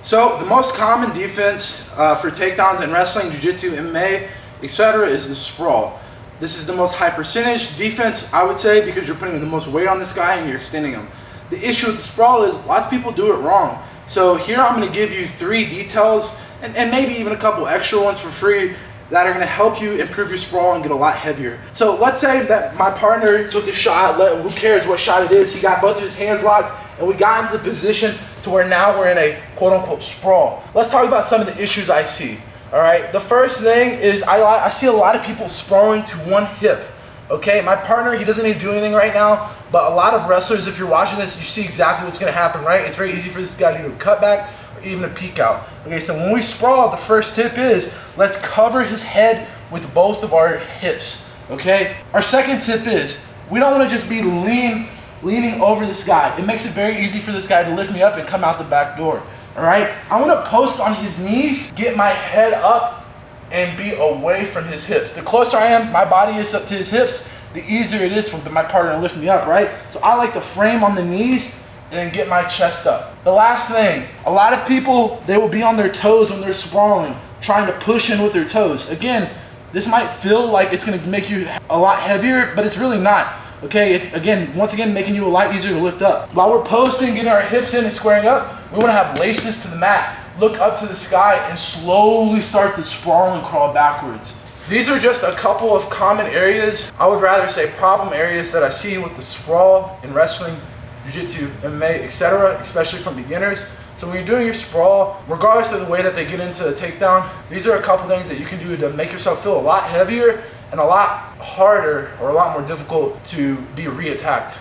So the most common defense for takedowns in wrestling, jiu-jitsu, MMA, etc. is the sprawl. This is the most high percentage defense, I would say, because you're putting the most weight on this guy and you're extending him. The issue with the sprawl is lots of people do it wrong. So here I'm going to give you 3 details and maybe even a couple extra ones for free that are going to help you improve your sprawl and get a lot heavier. So let's say that my partner took a shot, who cares what shot it is, he got both of his hands locked and we got into the position to where now we're in a quote-unquote sprawl. Let's talk about some of the issues I see. All right, the first thing is I see a lot of people sprawling to one hip. Okay, my partner, he doesn't even do anything right now, but a lot of wrestlers, if you're watching this, you see exactly what's going to happen, right? It's very easy for this guy to do a cutback or even a peek out. Okay, so when we sprawl, the first tip is let's cover his head with both of our hips. Okay, our second tip is we don't want to just be leaning over this guy. It makes it very easy for this guy to lift me up and come out the back door. All right, I want to post on his knees, get my head up and be away from his hips. The closer I am, my body is up to his hips, the easier it is for my partner to lift me up, right? So I like to frame on the knees and get my chest up. The last thing, a lot of people, they will be on their toes when they're sprawling, trying to push in with their toes. Again, this might feel like it's gonna make you a lot heavier, but it's really not. Okay, it's once again, making you a lot easier to lift up. While we're posting, getting our hips in and squaring up, we wanna have laces to the mat. Look up to the sky and slowly start to sprawl and crawl backwards. These are just a couple of common areas, I would rather say problem areas that I see with the sprawl in wrestling, jiu-jitsu, MMA, etc., especially from beginners. So when you're doing your sprawl, regardless of the way that they get into the takedown, these are a couple things that you can do to make yourself feel a lot heavier and a lot harder or a lot more difficult to be re-attacked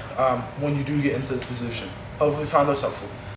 when you do get into this position. Hopefully you found those helpful.